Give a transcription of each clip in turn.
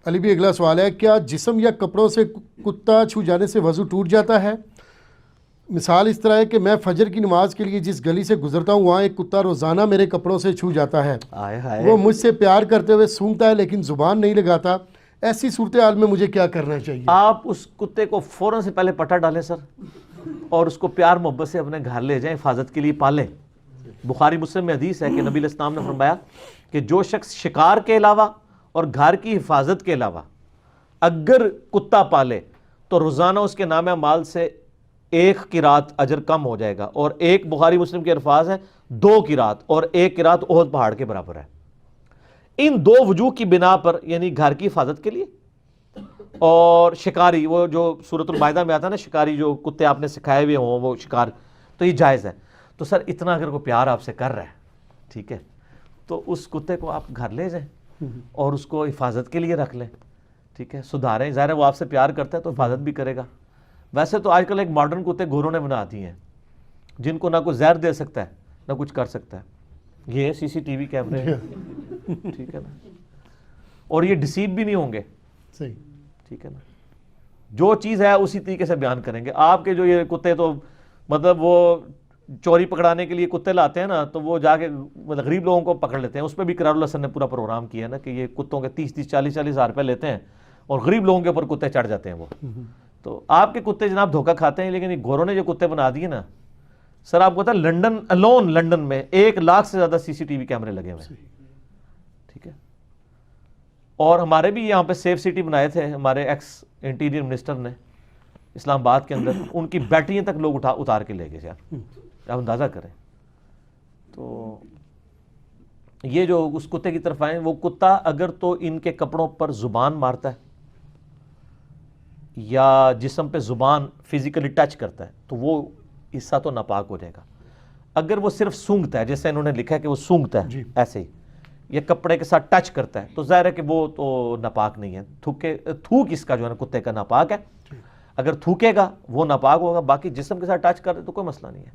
علی بھی اگلا سوال ہے، کیا جسم یا کپڑوں سے کتا چھو جانے سے وضو ٹوٹ جاتا ہے؟ مثال اس طرح ہے کہ میں فجر کی نماز کے لیے جس گلی سے گزرتا ہوں وہاں ایک کتا روزانہ میرے کپڑوں سے چھو جاتا ہے، وہ مجھ سے پیار کرتے ہوئے سونگتا ہے لیکن زبان نہیں لگاتا، ایسی صورتحال میں مجھے کیا کرنا چاہیے؟ آپ اس کتے کو فوراً سے پہلے پٹا ڈالیں سر، اور اس کو پیار محبت سے اپنے گھر لے جائیں، حفاظت کے لیے پالیں۔ بخاری مسلم میں حدیث ہے کہ نبی علیہ السلام نے فرمایا کہ جو شخص شکار کے علاوہ اور گھر کی حفاظت کے علاوہ اگر کتا پالے تو روزانہ اس کے نام اعمال سے 1 قرات اجر کم ہو جائے گا، اور ایک بخاری مسلم کے الفاظ ہیں 2 قرات، اور 1 قرات احد پہاڑ کے برابر ہے۔ ان 2 وجوہ کی بنا پر، یعنی گھر کی حفاظت کے لیے اور شکاری، وہ جو سورۃ المائدہ میں آتا ہے نا، شکاری جو کتے آپ نے سکھائے ہوئے ہوں وہ شکار، تو یہ جائز ہے۔ تو سر اتنا اگر کوئی پیار آپ سے کر رہا ہے، ٹھیک ہے، تو اس کتے کو آپ گھر لے جائیں اور اس کو حفاظت کے لیے رکھ لیں، ٹھیک ہے، سدھاریں۔ ظاہر ہے وہ آپ سے پیار کرتا ہے تو حفاظت بھی کرے گا۔ ویسے تو آج کل ایک ماڈرن کتے گوروں نے بنا دی ہیں جن کو نہ کوئی زہر دے سکتا ہے نہ کچھ کر سکتا ہے، یہ سی سی ٹی وی کیمرے ہیں، ٹھیک ہے نا، اور یہ ڈسیو بھی نہیں ہوں گے، صحیح، ٹھیک ہے نا، جو چیز ہے اسی طریقے سے بیان کریں گے۔ آپ کے جو یہ کتے تو مطلب وہ چوری پکڑانے کے لیے کتے لاتے ہیں نا، تو وہ جا کے غریب لوگوں کو پکڑ لیتے ہیں۔ اس پہ بھی قرار اللہ سر نے پورا پروگرام کیا ہے نا کہ یہ کتوں کے 30-30 40-40 ہزار روپے لیتے ہیں اور غریب لوگوں کے اوپر کتے چڑھ جاتے ہیں وہ۔ تو آپ کے کتے جناب دھوکہ کھاتے ہیں، لیکن یہ گوروں نے جو کتے بنا دیے نا سر، آپ کو پتا لنڈن الون، لنڈن میں 1 لاکھ سے زیادہ سی سی ٹی وی کیمرے لگے ہوئے ہیں، ٹھیک ہے۔ اور ہمارے بھی یہاں پہ سیف سٹی بنائے تھے ہمارے ایکس انٹیریئر منسٹر نے اسلام آباد کے اندر، ان کی بیٹریاں تک لوگ اتار کے لے گئے یار، آپ اندازہ کریں۔ تو یہ جو اس کتے کی طرف آئیں، وہ کتا اگر تو ان کے کپڑوں پر زبان مارتا ہے یا جسم پہ زبان فزیکلی ٹچ کرتا ہے تو وہ حصہ تو ناپاک ہو جائے گا۔ اگر وہ صرف سونگتا ہے، جیسے انہوں نے لکھا ہے کہ وہ سونگتا ہے ایسے ہی، یا کپڑے کے ساتھ ٹچ کرتا ہے، تو ظاہر ہے کہ وہ تو ناپاک نہیں ہے۔ تھوک اس کا جو ہے نا کتے کا ناپاک ہے، اگر تھوکے گا وہ ناپاک ہوگا، باقی جسم کے ساتھ ٹچ کر دے تو کوئی مسئلہ نہیں ہے۔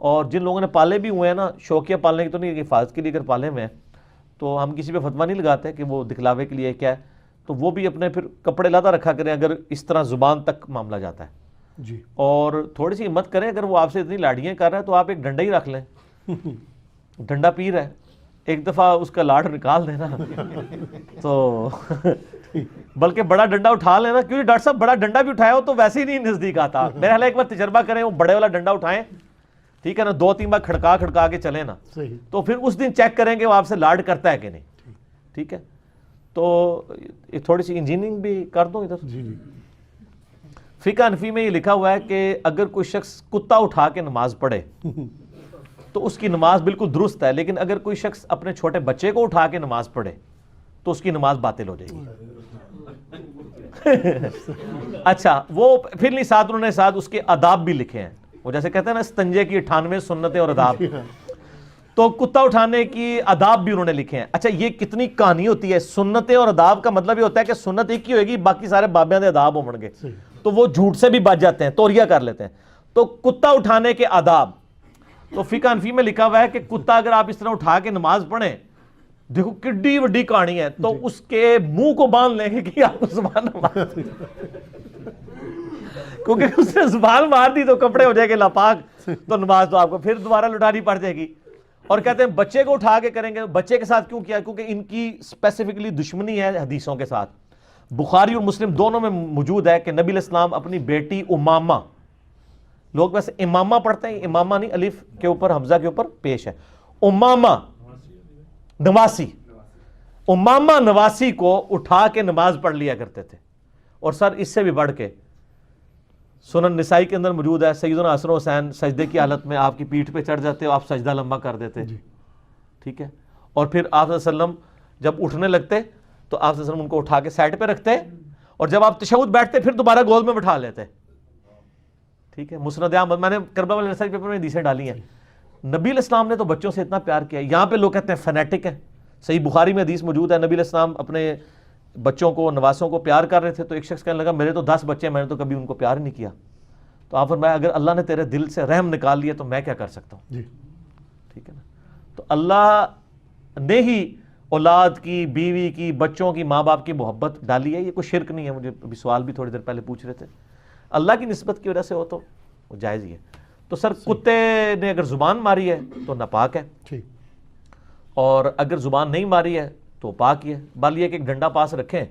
اور جن لوگوں نے پالے بھی ہوئے ہیں نا، شوقیہ پالنے کی تو نہیں، حفاظت کے لیے اگر پالے ہوئے ہیں تو ہم کسی پہ فتویٰ نہیں لگاتے کہ وہ دکھلاوے کے لیے کیا ہے، تو وہ بھی اپنے پھر کپڑے لاتا رکھا کریں اگر اس طرح زبان تک معاملہ جاتا ہے جی، اور تھوڑی سی ہمت کریں، اگر وہ آپ سے اتنی لاڑیاں کر رہا ہے تو آپ ایک ڈنڈا ہی رکھ لیں، ڈنڈا پی رہا ہے، ایک دفعہ اس کا لاڑ نکال دینا تو بلکہ بڑا ڈنڈا اٹھا لینا، کیونکہ ڈاکٹر صاحب بڑا ڈنڈا بھی اٹھایا ہو تو ویسے ہی نہیں نزدیک آتا۔ میرے خیال ہے ایک بار تجربہ کریں، وہ بڑے والا ڈنڈا اٹھائیں، ٹھیک ہے نا، 2-3 بار کھڑکا کے چلیں نا، تو پھر اس دن چیک کریں کہ وہ آپ سے لاڈ کرتا ہے کہ نہیں، ٹھیک ہے۔ تو تھوڑی سی انجینئرنگ بھی کر دوں ادھر۔ فقہ حنفی میں یہ لکھا ہوا ہے کہ اگر کوئی شخص کتا اٹھا کے نماز پڑھے تو اس کی نماز بالکل درست ہے، لیکن اگر کوئی شخص اپنے چھوٹے بچے کو اٹھا کے نماز پڑھے تو اس کی نماز باطل ہو جائے گی۔ اچھا، وہ پھر نہیں ساتھ انہوں نے ساتھ اس کے آداب بھی لکھے ہیں، وہ جیسے کہتے ہیں نا استنجے کی 98 سنتیں اور آداب، تو کتا اٹھانے کی آداب بھی انہوں نے لکھے ہیں۔ اچھا، یہ کتنی کہانی ہوتی ہے، سنتیں اور آداب کا مطلب یہ ہوتا ہے کہ سنت ایک ہی ہوئے گی، باقی سارے بابیاں دے آداب ہوں گے، تو وہ جھوٹ سے بھی بچ جاتے ہیں، توریہ کر لیتے ہیں۔ تو کتا اٹھانے کے آداب، تو فقہ حنفی میں لکھا ہوا ہے کہ کتا اگر آپ اس طرح اٹھا کے نماز پڑھیں، دیکھو کڈی وڈی کہانی ہے، تو اس کے منہ کو باندھ لیں گے کہ آپ کو زبان مار دی، کیونکہ اس نے زبان مار دی تو کپڑے ہو جائے گے ناپاک، تو نماز تو آپ کو پھر دوبارہ لٹانی پڑ جائے گی۔ اور کہتے ہیں بچے کو اٹھا کے کریں گے، بچے کے ساتھ کیوں کیا؟ کیونکہ ان کی اسپیسیفکلی دشمنی ہے حدیثوں کے ساتھ۔ بخاری اور مسلم دونوں میں موجود ہے کہ نبی علیہ السلام اپنی بیٹی امامہ، لوگ ویسے امامہ پڑھتے ہیں، امامہ نہیں، الف کے اوپر حمزہ کے اوپر پیش ہے، امامہ نواسی، امامہ نواسی کو اٹھا کے نماز پڑھ لیا کرتے تھے۔ اور سر اس سے بھی بڑھ کے سنن نسائی کے اندر موجود ہے، سیدنا حسن و حسین سجدے کی حالت میں آپ کی پیٹھ پہ چڑھ جاتے ہو، آپ سجدہ لمبا کر دیتے، ٹھیک ہے، اور پھر آپ صلی اللہ علیہ وسلم جب اٹھنے لگتے تو آپ صلی اللہ علیہ وسلم ان کو اٹھا کے سائڈ پہ رکھتے، اور جب آپ تشہد بیٹھتے پھر دوبارہ گود میں بٹھا لیتے، ٹھیک ہے۔ مسند احمد، میں نے کربلا والے ریسرچ پیپر میں حدیثیں ڈالی ہیں، نبی علیہ السلام نے تو بچوں سے اتنا پیار کیا۔ یہاں پہ لوگ کہتے ہیں فنیٹک ہے، صحیح بخاری میں حدیث موجود ہے، نبی علیہ السلام اپنے بچوں کو، نواسوں کو پیار کر رہے تھے، تو ایک شخص کہنے لگا میرے تو 10 بچے ہیں، میں نے تو کبھی ان کو پیار نہیں کیا۔ تو آپ فرمایا اگر اللہ نے تیرے دل سے رحم نکال لیا تو میں کیا کر سکتا ہوں، ٹھیک ہے نا۔ تو اللہ نے ہی اولاد کی، بیوی کی، بچوں کی، ماں باپ کی محبت ڈالی ہے، یہ کوئی شرک نہیں ہے. مجھے ابھی سوال بھی تھوڑی دیر پہلے پوچھ رہے تھے. اللہ کی نسبت کی وجہ سے ہو تو وہ جائز ہی ہے. تو سر کتے نے اگر زبان ماری ہے تو ناپاک ہے، ٹھیک. اور اگر زبان نہیں ماری ہے تو پاک ہی ہے. بال یہ کہ ایک ڈنڈا پاس رکھیں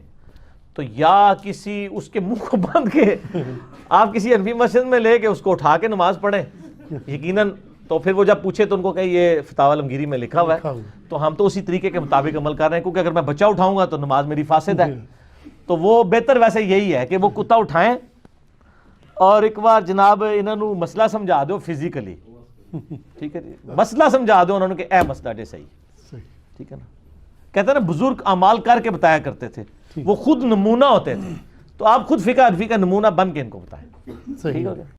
تو یا کسی اس کے منہ کو باندھ کے آپ کسی حنفی مسجد میں لے کے اس کو اٹھا کے نماز پڑھیں یقیناً. تو پھر وہ جب پوچھے تو ان کو کہ یہ فتاوی عالمگیری میں لکھا ہوا ہے، تو ہم تو اسی طریقے کے مطابق عمل کر رہے ہیں، کیونکہ اگر میں بچہ اٹھاؤں گا تو نماز میری فاسد ہے. تو وہ بہتر ویسے یہی ہے کہ وہ کتا اٹھائیں اور ایک بار جناب انہوں نے مسئلہ سمجھا دو فزیکلی. ٹھیک ہے جی، مسئلہ سمجھا دو انہوں نے کہ اے مسئلہ جے صحیح. ٹھیک ہے نا. کہتے ہیں نا بزرگ اعمال کر کے بتایا کرتے تھے، وہ خود نمونہ ہوتے تھے. تو آپ خود فقہ حنفی کا نمونہ بن کے ان کو بتائیں. ٹھیک ہو گیا.